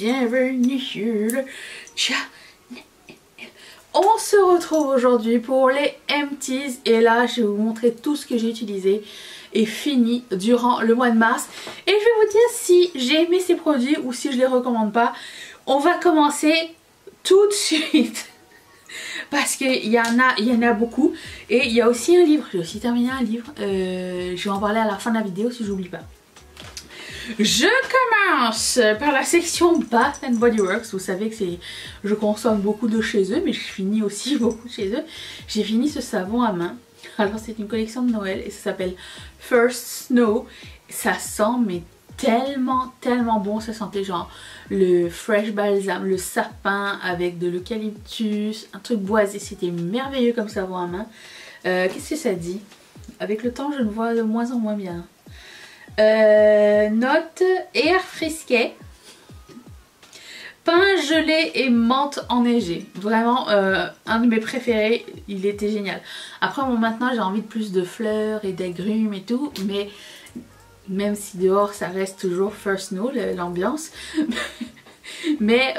bienvenue sur le channel. On se retrouve aujourd'hui pour les empties et là je vais vous montrer tout ce que j'ai utilisé et fini durant le mois de mars. Et je vais vous dire si j'ai aimé ces produits ou si je les recommande pas. On va commencer tout de suite parce qu'il y en a beaucoup et il y a aussi un livre. J'ai aussi terminé un livre. Je vais en parler à la fin de la vidéo si j'oublie pas. Je commence par la section Bath and Body Works. Vous savez que je consomme beaucoup de chez eux, mais je finis aussi beaucoup de chez eux. J'ai fini ce savon à main. Alors c'est une collection de Noël et ça s'appelle First Snow. Ça sent mais tellement bon. Ça sentait genre le fresh balsam, le sapin avec de l'eucalyptus, un truc boisé. C'était merveilleux comme savon à main. Qu'est-ce que ça dit? Avec le temps je le vois de moins en moins bien. Note air frisquet, pain gelé et menthe enneigée. Vraiment un de mes préférés, il était génial. Après bon, maintenant j'ai envie de plus de fleurs et d'agrumes et tout, mais même si dehors ça reste toujours First Snow l'ambiance. Mais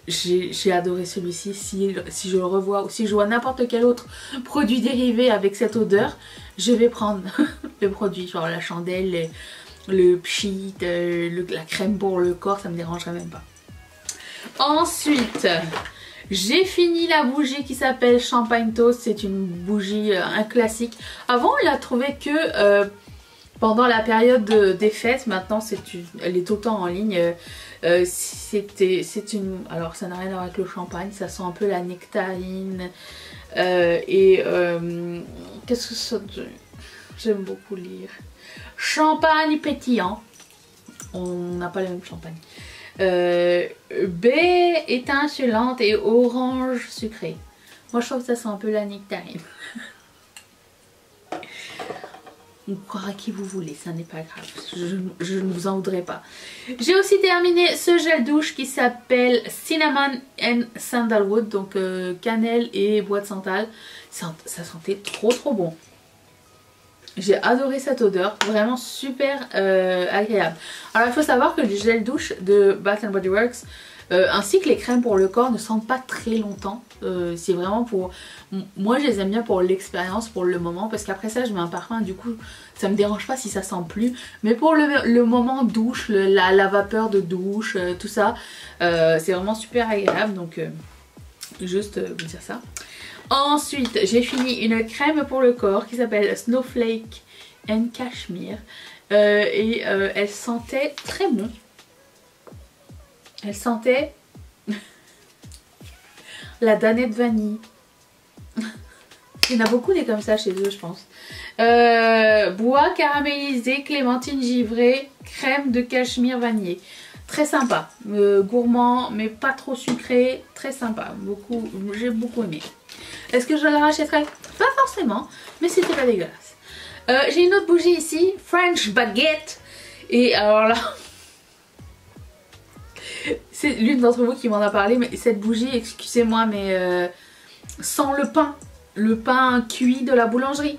j'ai adoré celui-ci. Si je le revois ou si je vois n'importe quel autre produit dérivé avec cette odeur, je vais prendre le produit, genre la chandelle, le pchit, la crème pour le corps, ça me dérangerait même pas. Ensuite, j'ai fini la bougie qui s'appelle Champagne Toast. C'est une bougie, un classique. Avant, on la trouvait que pendant la période des fêtes. Maintenant, elle est tout le temps en ligne. Alors ça n'a rien à voir avec le champagne, ça sent un peu la nectarine qu'est-ce que ça dit? J'aime beaucoup lire. Champagne pétillant. On n'a pas le même champagne. Baie étincelante et orange sucré. Moi je trouve que ça sent un peu la nectarine. Vous croirez à qui vous voulez, ça n'est pas grave, je ne vous en voudrais pas. J'ai aussi terminé ce gel douche qui s'appelle Cinnamon and Sandalwood, donc cannelle et bois de santal. Ça sentait trop bon. J'ai adoré cette odeur, vraiment super agréable. Alors il faut savoir que le gel douche de Bath and Body Works ainsi que les crèmes pour le corps ne sentent pas très longtemps. C'est vraiment pour... Moi je les aime bien pour l'expérience, pour le moment, parce qu'après ça je mets un parfum, du coup ça me dérange pas si ça sent plus. Mais pour le moment douche, la vapeur de douche, tout ça, c'est vraiment super agréable. Donc juste vous dire ça. Ensuite j'ai fini une crème pour le corps qui s'appelle Snowflake and Cashmere. Elle sentait très bon. Elle sentait la danette vanille. Il y en a beaucoup des comme ça chez eux je pense. Bois caramélisé, clémentine givrée, crème de cachemire vanillé. Très sympa. Gourmand mais pas trop sucré. Très sympa. J'ai beaucoup aimé. Est-ce que je la rachèterais? Pas forcément. Mais c'était pas dégueulasse. J'ai une autre bougie ici. French Baguette. Et alors là... C'est l'une d'entre vous qui m'en a parlé, mais cette bougie, excusez-moi, mais sans le pain cuit de la boulangerie,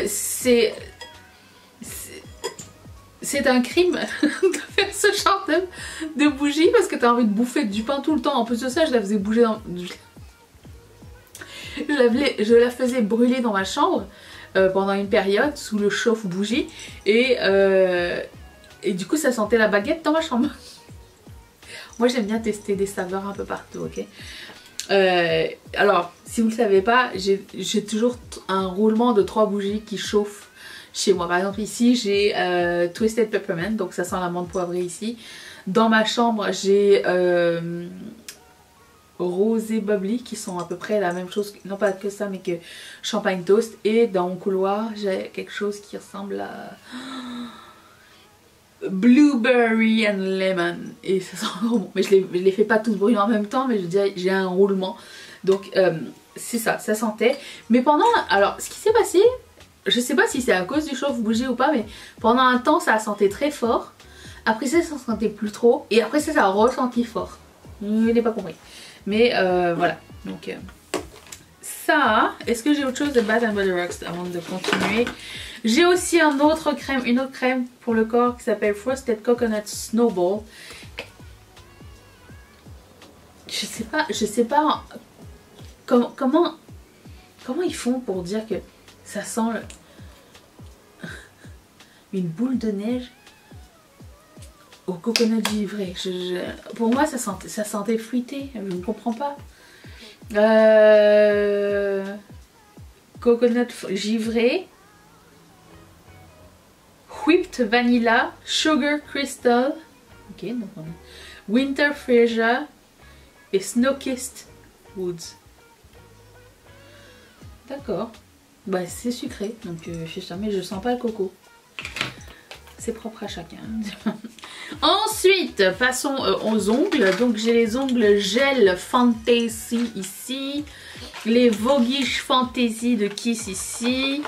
c'est un crime de faire ce genre de bougie parce que tu as envie de bouffer du pain tout le temps. En plus de ça, je la faisais bouger dans... Je la faisais brûler dans ma chambre pendant une période sous le chauffe-bougie et du coup ça sentait la baguette dans ma chambre. Moi j'aime bien tester des saveurs un peu partout, ok. Alors si vous ne le savez pas, j'ai toujours un roulement de 3 bougies qui chauffent chez moi. Par exemple ici j'ai Twisted Peppermint, donc ça sent la menthe poivrée ici. Dans ma chambre j'ai Rose et Bubbly qui sont à peu près la même chose, non pas que ça mais que Champagne Toast. Et dans mon couloir j'ai quelque chose qui ressemble à... Blueberry and Lemon, et ça sent trop bon. Mais je les fais pas tous brûler en même temps, mais je dirais j'ai un roulement. Donc c'est ça sentait. Mais pendant... Alors ce qui s'est passé, je sais pas si c'est à cause du chauffe-bougie ou pas, mais pendant un temps ça sentait très fort. Après ça sentait plus trop. Et après ça a ressenti fort. Je n'ai pas compris. Mais voilà. Donc ça, est-ce que j'ai autre chose de Bath Body Works avant de continuer? J'ai aussi une autre crème pour le corps qui s'appelle Frosted Coconut Snowball. Je sais pas comment ils font pour dire que ça sent une boule de neige au coconut givré. Pour moi, ça sentait fruité. Je ne comprends pas. Coconut givré, whipped vanilla, sugar crystal, ok, donc on a winter freesia et snow-kissed woods. D'accord. Bah c'est sucré, donc je sais ça, mais je sens pas le coco. C'est propre à chacun. Ensuite, passons aux ongles. Donc j'ai les ongles gel Fantasy ici. Les Voguish Fantasy de Kiss ici.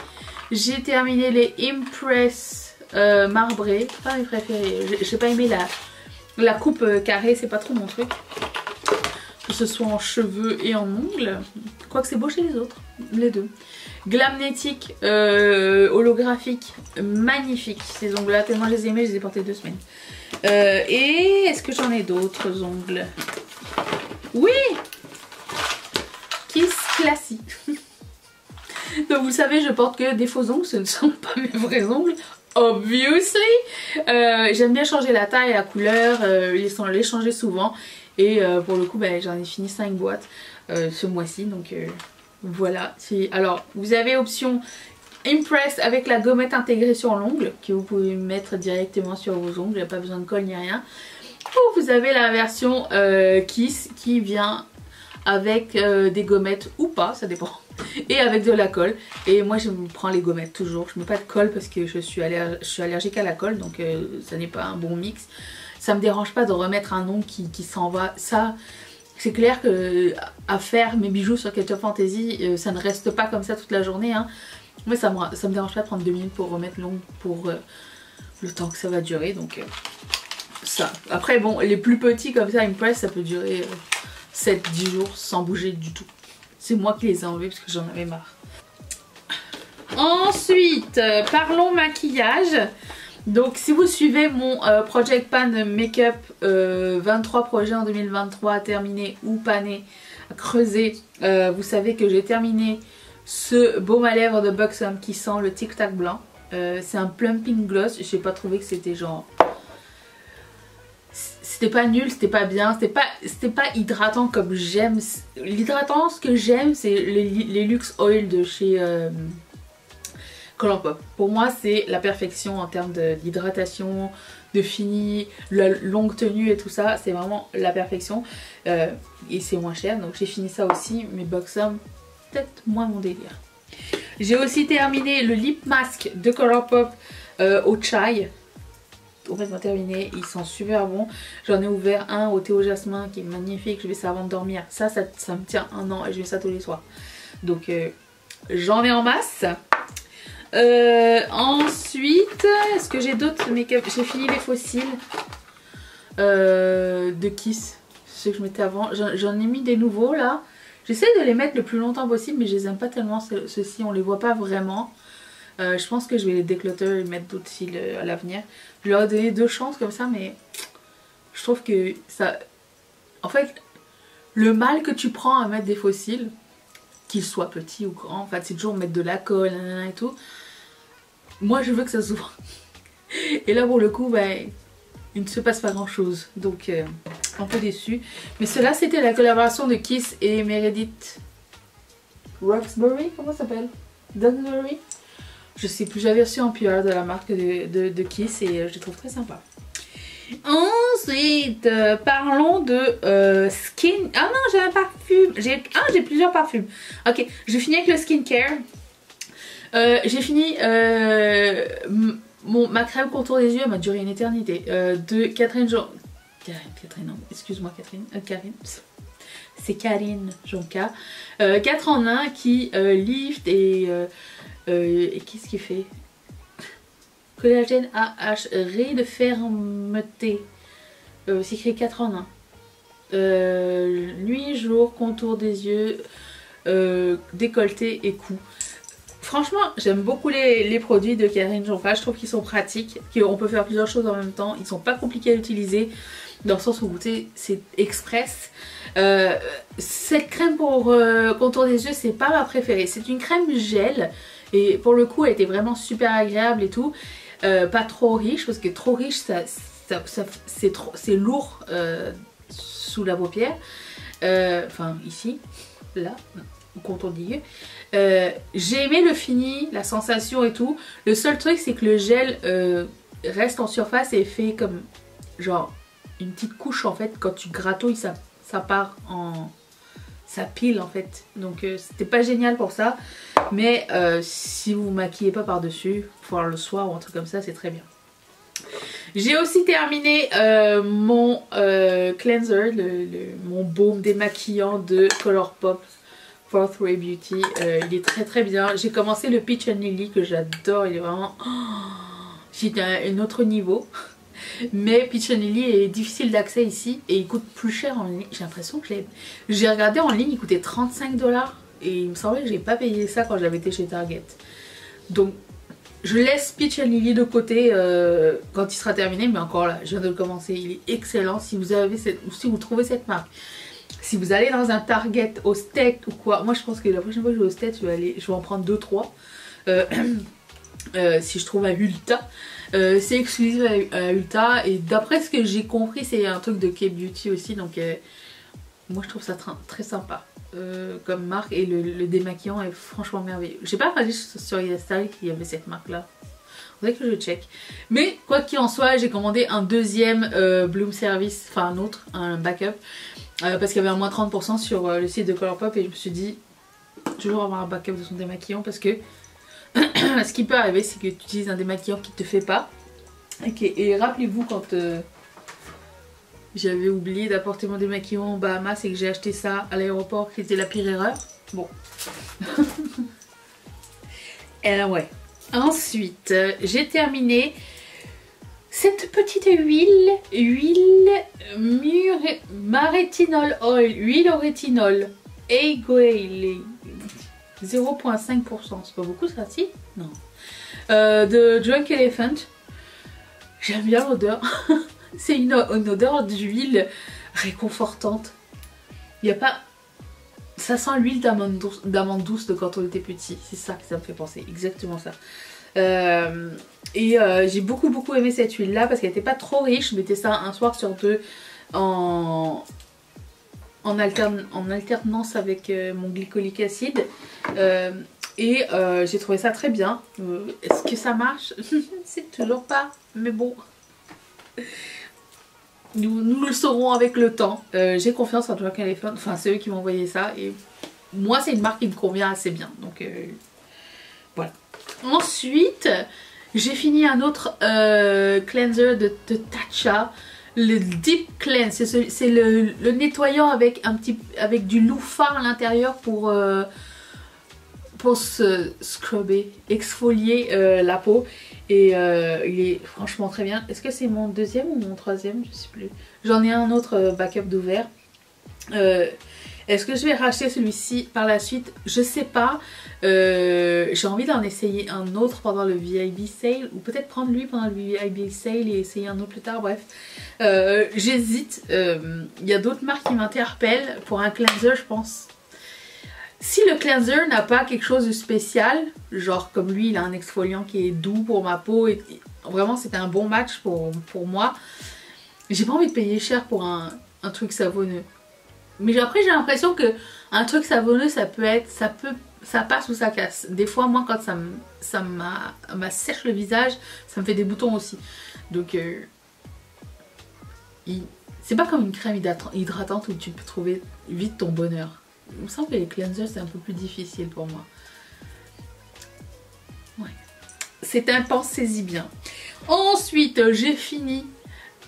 J'ai terminé les Impress marbrés. Pas mes préférés. J'ai pas aimé la coupe carrée, c'est pas trop mon truc. Que ce soit en cheveux et en ongles. Quoique c'est beau chez les autres, les deux. Glamnetic holographique, magnifique ces ongles là, tellement je les aimais, je les ai portés 2 semaines. Et est-ce que j'en ai d'autres ongles? Oui, Kiss classique. Donc vous savez, je porte que des faux ongles, ce ne sont pas mes vrais ongles, obviously. J'aime bien changer la taille, la couleur, les changer souvent. Et pour le coup, ben, j'en ai fini 5 boîtes ce mois-ci, donc voilà. Alors, vous avez option Impress avec la gommette intégrée sur l'ongle que vous pouvez mettre directement sur vos ongles, il n'y a pas besoin de colle ni rien. Ou vous avez la version Kiss qui vient avec des gommettes ou pas, ça dépend, et avec de la colle. Et moi je prends les gommettes toujours, je mets pas de colle parce que je suis allergique à la colle, donc ça n'est pas un bon mix. Ça me dérange pas de remettre un ongle qui s'en va, ça... C'est clair que à faire mes bijoux sur Ketchup Fantasy, ça ne reste pas comme ça toute la journée. Hein. Moi ça me dérange pas de prendre 2 minutes pour remettre l'ongle pour le temps que ça va durer. Donc ça. Après bon, les plus petits comme ça, Impress, ça peut durer 7-10 jours sans bouger du tout. C'est moi qui les ai enlevés parce que j'en avais marre. Ensuite, parlons maquillage. Donc si vous suivez mon Project Pan Makeup 23 projets en 2023 terminés ou panés, creusés, vous savez que j'ai terminé ce baume à lèvres de Buxom qui sent le Tic Tac blanc. C'est un plumping gloss, j'ai pas trouvé que c'était genre... C'était pas nul, c'était pas bien, c'était pas hydratant comme j'aime. L'hydratant, ce que j'aime, c'est les Luxe Oil de chez... Colourpop. Pour moi c'est la perfection en termes d'hydratation, de fini, la longue tenue et tout ça, c'est vraiment la perfection et c'est moins cher, donc j'ai fini ça aussi, mais Buxom peut-être moins mon délire. J'ai aussi terminé le lip mask de Colourpop au chai, complètement terminé, ils sont super bons. J'en ai ouvert un au thé au jasmin qui est magnifique, je vais ça avant de dormir, ça me tient 1 an et je vais ça tous les soirs, donc j'en ai en masse. Ensuite, est-ce que j'ai d'autres make-up? J'ai fini les fossiles de Kiss, ceux que je mettais avant. J'en ai mis des nouveaux là. J'essaie de les mettre le plus longtemps possible, mais je les aime pas tellement ceux-ci, on les voit pas vraiment. Je pense que je vais les déclutter et mettre d'autres cils à l'avenir. Je leur ai donné 2 chances comme ça, mais je trouve que ça... En fait, le mal que tu prends à mettre des fossiles, qu'ils soient petits ou grands, en fait c'est toujours mettre de la colle et tout. Moi je veux que ça s'ouvre. Et là pour le coup ben, il ne se passe pas grand chose. Donc un peu déçu. Mais cela c'était la collaboration de Kiss et Meredith Roxbury, comment ça s'appelle? Dunsbury. Je sais plus, j'avais reçu un PR de la marque de Kiss et je les trouve très sympa. Ensuite, parlons de skin... Ah non, j'ai un parfum. J'ai plusieurs parfums. Ok, je finis avec le skincare. J'ai fini ma crème contour des yeux, elle m'a duré une éternité. De Catherine non, excuse-moi Catherine. Karine. C'est Karine Jonka. 4 en 1 qui lift et qu'est-ce qu'il fait? Collagène AH, ray de fermeté. C'est écrit 4 en 1. Nuit, jour, contour des yeux, décolleté et cou. Franchement, j'aime beaucoup les produits de Kering Jonfa. Je trouve qu'ils sont pratiques, qu'on peut faire plusieurs choses en même temps. Ils sont pas compliqués à utiliser, dans le sens où c'est express. Cette crème pour contour des yeux, c'est pas ma préférée. C'est une crème gel et pour le coup, elle était vraiment super agréable et tout. Pas trop riche, parce que trop riche, c'est lourd sous la paupière. Enfin, ici, là, au contour des yeux. J'ai aimé le fini, la sensation et tout. Le seul truc, c'est que le gel reste en surface et fait comme genre une petite couche en fait. Quand tu gratouilles, ça part en... ça pile en fait. Donc c'était pas génial pour ça. Mais si vous vous maquillez pas par dessus, pour le soir ou un truc comme ça, c'est très bien. J'ai aussi terminé mon cleanser, mon baume démaquillant de Colourpop Fourth Ray Beauty. Il est très très bien. J'ai commencé le Peach and Lily que j'adore. Il est vraiment... c'est un autre niveau. Mais Peach and Lily est difficile d'accès ici et il coûte plus cher en ligne. J'ai l'impression que j'ai regardé en ligne, il coûtait 35 $. Et il me semblait que j'ai pas payé ça quand j'avais été chez Target. Donc je laisse Peach and Lily de côté quand il sera terminé. Mais encore là, je viens de le commencer. Il est excellent. Si vous trouvez cette marque. Si vous allez dans un Target au States ou quoi. Moi je pense que la prochaine fois que je vais au States, je vais en prendre 2-3. Si je trouve à Ulta. C'est exclusif à Ulta. Et d'après ce que j'ai compris, c'est un truc de K-Beauty aussi. Donc moi je trouve ça très sympa comme marque. Et le démaquillant est franchement merveilleux. J'ai pas regardé sur YesStyle qu'il y avait cette marque là. Faudrait que je check. Mais quoi qu'il en soit, j'ai commandé un deuxième Bloom Service. Enfin un autre, un backup. Parce qu'il y avait un moins 30% sur le site de Colourpop. Et je me suis dit, toujours avoir un backup de son démaquillant. Parce que ce qui peut arriver, c'est que tu utilises un démaquillant qui te fait pas. Et rappelez-vous quand j'avais oublié d'apporter mon démaquillant aux Bahamas et que j'ai acheté ça à l'aéroport, qui était la pire erreur. Bon. Et ouais. Ensuite, j'ai terminé cette petite huile rétinol oil, huile au rétinol, Egoile. 0,5%, c'est pas beaucoup ça, si? Non. De Drunk Elephant. J'aime bien l'odeur. C'est une odeur d'huile réconfortante. Il n'y a pas... Ça sent l'huile d'amande douce de quand on était petit. C'est ça que ça me fait penser, exactement ça. J'ai beaucoup aimé cette huile là parce qu'elle n'était pas trop riche. Je mettais ça un soir sur deux en alternance avec mon glycolique acide. J'ai trouvé ça très bien. Est-ce que ça marche? C'est toujours pas, mais bon. Nous le saurons avec le temps. J'ai confiance en Drunk Elephant, enfin c'est eux qui m'ont envoyé ça. Et moi c'est une marque qui me convient assez bien. Donc voilà. Ensuite, j'ai fini un autre cleanser de Tatcha. Le Deep Cleanse, c'est le nettoyant avec du loofah à l'intérieur pour se scrubber, exfolier la peau. Et il est franchement très bien. Est-ce que c'est mon deuxième ou mon troisième? Je sais plus. J'en ai un autre backup d'ouvert. Est-ce que je vais racheter celui-ci par la suite? Je sais pas. J'ai envie d'en essayer un autre pendant le VIB sale. Ou peut-être prendre lui pendant le VIB sale et essayer un autre plus tard. Bref. J'hésite. Il y a d'autres marques qui m'interpellent. Pour un cleanser, je pense. Si le cleanser n'a pas quelque chose de spécial, genre comme lui il a un exfoliant qui est doux pour ma peau et vraiment c'était un bon match pour moi, j'ai pas envie de payer cher pour un truc savonneux. Mais après j'ai l'impression que un truc savonneux ça passe ou ça casse. Des fois moi quand ça m'assèche le visage, ça me fait des boutons aussi. Donc c'est pas comme une crème hydratante où tu peux trouver vite ton bonheur. Il me semble que les cleansers c'est un peu plus difficile pour moi. Ouais. C'est intense, pensez-y bien. Ensuite, j'ai fini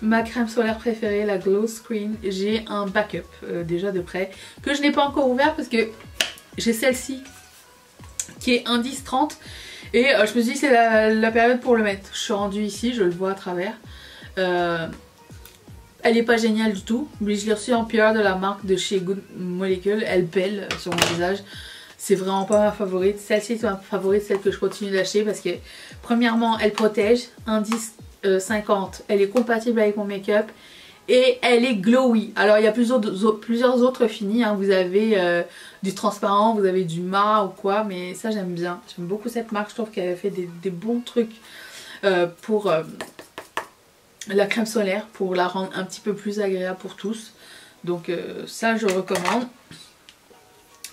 ma crème solaire préférée, la Glow Screen. J'ai un backup déjà de près que je n'ai pas encore ouvert parce que j'ai celle-ci qui est indice 30 et je me suis dit c'est la période pour le mettre. Je suis rendue ici, je le vois à travers. Elle Elle est pas géniale du tout, mais je l'ai reçue en PR de la marque de chez Good Molecule. Elle pèle sur mon visage. C'est vraiment pas ma favorite. Celle-ci est ma favorite, celle que je continue d'acheter parce que premièrement elle protège, indice 50, elle est compatible avec mon make-up et elle est glowy. Alors il y a plusieurs autres finis, hein. Vous avez du transparent, vous avez du mat ou quoi, mais ça j'aime bien. J'aime beaucoup cette marque, je trouve qu'elle a fait des bons trucs pour la crème solaire, pour la rendre un petit peu plus agréable pour tous. Donc ça je recommande.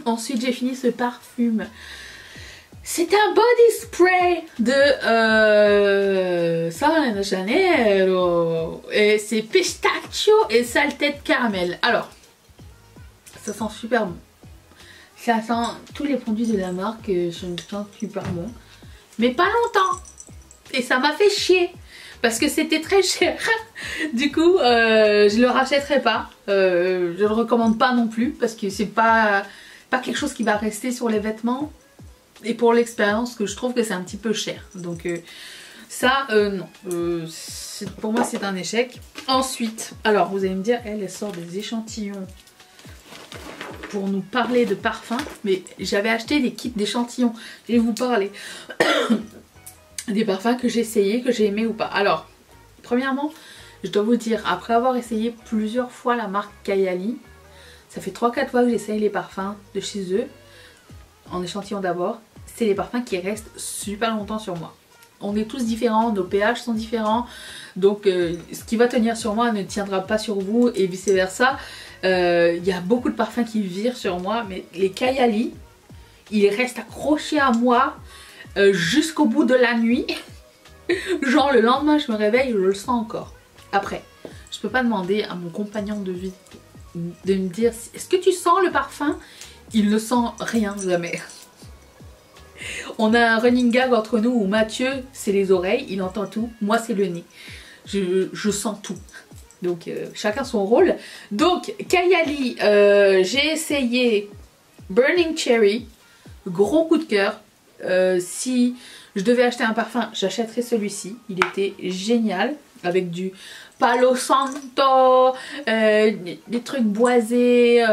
Ensuite j'ai fini ce parfum. C'est un body spray de Saint Janeiro et c'est pistachio et saltette caramel. Alors ça sent super bon. Ça sent tous les produits de la marque, sont super bons. Mais pas longtemps. Et ça m'a fait chier. Parce que c'était très cher. Du coup, je le rachèterai pas. Je le recommande pas non plus. Parce que c'est pas quelque chose qui va rester sur les vêtements. Et pour l'expérience, que je trouve que c'est un petit peu cher. Donc ça, non. Pour moi, c'est un échec. Ensuite, alors vous allez me dire, elle sort des échantillons pour nous parler de parfum. Mais j'avais acheté des kits d'échantillons. Je vais vous parler des parfums que j'ai essayé, que j'ai aimé ou pas. Alors, premièrement, je dois vous dire, après avoir essayé plusieurs fois la marque Kayali, ça fait 3-4 fois que j'essaye les parfums de chez eux, en échantillon d'abord. C'est les parfums qui restent super longtemps sur moi. On est tous différents, nos pH sont différents, donc ce qui va tenir sur moi ne tiendra pas sur vous et vice versa. Il y a beaucoup de parfums qui virent sur moi, mais les Kayali, ils restent accrochés à moi jusqu'au bout de la nuit. Genre le lendemain je me réveille, je le sens encore. Après, je peux pas demander à mon compagnon de vie de me dire est-ce que tu sens le parfum? Il ne sent rien, jamais. On a un running gag entre nous où Mathieu c'est les oreilles, il entend tout, moi c'est le nez. Je sens tout. Donc chacun son rôle. Donc Kayali, j'ai essayé Burning Cherry, gros coup de cœur. Si je devais acheter un parfum, j'achèterais celui-ci. Il était génial avec du Palo Santo, des trucs boisés,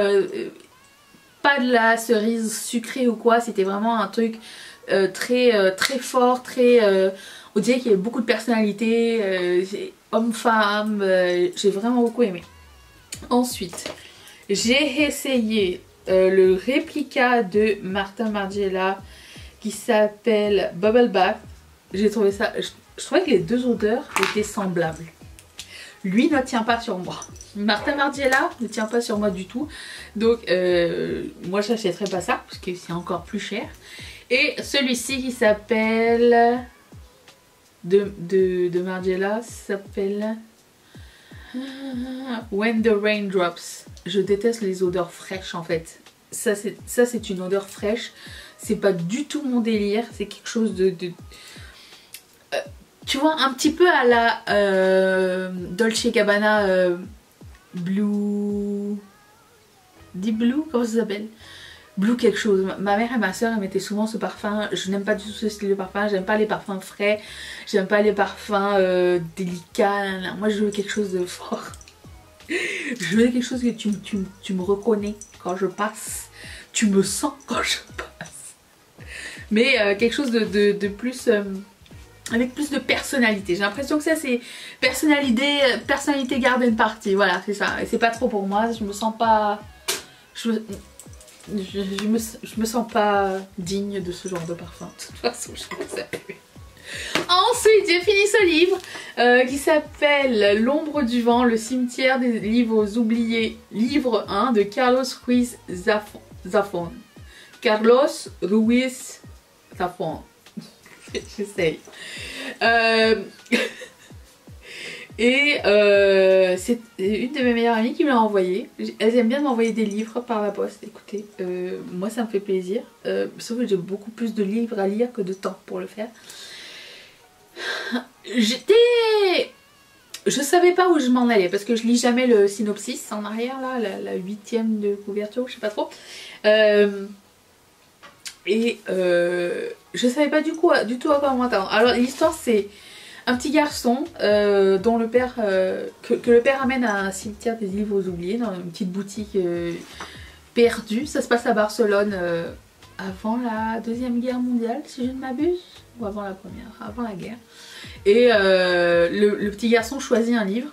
pas de la cerise sucrée ou quoi. C'était vraiment un truc très fort, on dirait qu'il y avait beaucoup de personnalité, homme-femme. J'ai vraiment beaucoup aimé. Ensuite, j'ai essayé le réplica de Martin Margiela qui s'appelle Bubble Bath. J'ai trouvé ça, je trouvais que les deux odeurs étaient semblables. Lui ne tient pas sur moi. Martin Margiela ne tient pas sur moi du tout. Donc moi j'achèterai pas ça parce que c'est encore plus cher. Et celui-ci qui s'appelle de Margiela s'appelle When the Rain Drops. Je déteste les odeurs fraîches en fait. Ça c'est une odeur fraîche. C'est pas du tout mon délire. C'est quelque chose de tu vois, un petit peu à la Dolce Gabbana Blue... Deep Blue, comment ça s'appelle? Blue quelque chose. Ma mère et ma soeur elles mettaient souvent ce parfum. Je n'aime pas du tout ce style de parfum. J'aime pas les parfums frais. J'aime pas les parfums délicats. Moi je veux quelque chose de fort. Je veux quelque chose que tu me reconnais quand je passe. Tu me sens quand je passe. Mais quelque chose de plus... avec plus de personnalité. J'ai l'impression que ça c'est personnalité garden party. Voilà, c'est ça. Et c'est pas trop pour moi. Je me sens pas... Je me sens pas digne de ce genre de parfum. De toute façon, je trouve que ça pue. Ensuite, j'ai fini ce livre qui s'appelle L'ombre du vent, le cimetière des livres oubliés. Livre 1 de Carlos Ruiz Zafón. Carlos Ruiz Zafón. J'essaye. C'est une de mes meilleures amies qui me l'a envoyé. Elles aiment bien m'envoyer des livres par la poste. Écoutez, moi ça me fait plaisir. Sauf que j'ai beaucoup plus de livres à lire que de temps pour le faire. Je savais pas où je m'en allais parce que je lis jamais le synopsis en arrière là, la 8e de couverture, je sais pas trop. Je savais pas du tout à quoi m'attendre. Alors l'histoire c'est un petit garçon dont le père, que le père amène à un cimetière des îles aux oubliés, dans une petite boutique perdue. Ça se passe à Barcelone avant la Deuxième Guerre mondiale, si je ne m'abuse, ou avant la première, avant la guerre. Et le petit garçon choisit un livre.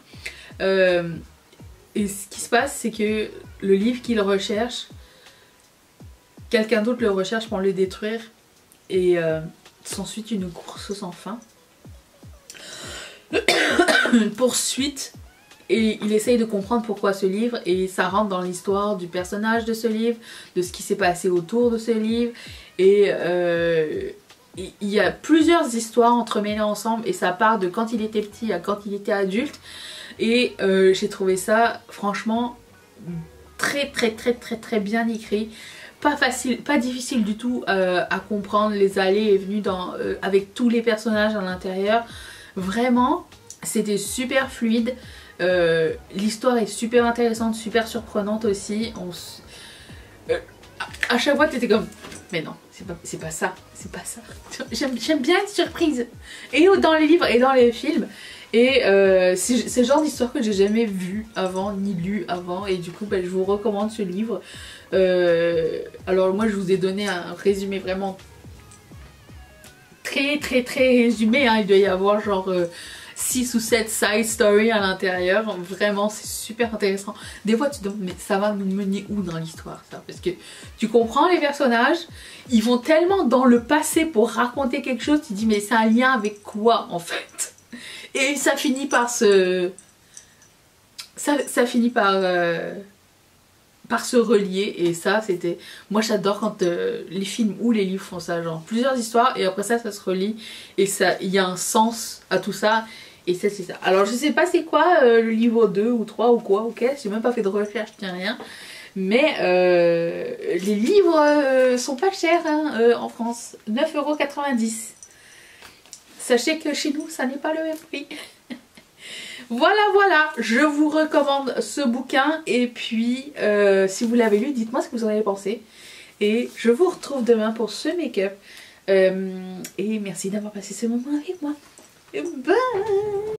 Et ce qui se passe, c'est que le livre qu'il recherche, quelqu'un d'autre le recherche pour le détruire. Et s'ensuit une course sans fin. Une poursuite. Et il essaye de comprendre pourquoi ce livre. Et ça rentre dans l'histoire du personnage de ce livre, de ce qui s'est passé autour de ce livre. Et il y a plusieurs histoires entremêlées ensemble. Et ça part de quand il était petit à quand il était adulte. Et j'ai trouvé ça franchement très bien écrit. Pas facile, pas difficile du tout à comprendre les allées et venues avec tous les personnages à l'intérieur. Vraiment, c'était super fluide. L'histoire est super intéressante, super surprenante aussi. À chaque fois, tu étais comme, mais non, c'est pas ça, c'est pas ça. J'aime bien être surprise. Et dans les livres et dans les films. Et c'est le genre d'histoire que j'ai jamais vu avant, ni lu avant. Et du coup, je vous recommande ce livre. Alors moi, je vous ai donné un résumé vraiment très résumé. Hein. Il doit y avoir genre 6 ou 7 side stories à l'intérieur. Vraiment, c'est super intéressant. Des fois, tu te demandes, mais ça va nous mener où dans l'histoire, ça? Parce que tu comprends les personnages. Ils vont tellement dans le passé pour raconter quelque chose. Tu te dis, mais c'est un lien avec quoi, en fait? Et ça finit par se relier. Et ça, c'était... Moi, j'adore quand les films ou les livres font ça. Genre plusieurs histoires et après ça se relie. Et il y a un sens à tout ça. Et ça, c'est ça. Alors, je sais pas c'est quoi le livre 2 ou 3 ou quoi. Ok, j'ai même pas fait de recherche, tiens rien. Mais les livres sont pas chers hein, en France. 9,90 €. Sachez que chez nous, ça n'est pas le même prix. Voilà, je vous recommande ce bouquin. Et puis, si vous l'avez lu, dites-moi ce que vous en avez pensé. Et je vous retrouve demain pour ce make-up. Et merci d'avoir passé ce moment avec moi. Bye!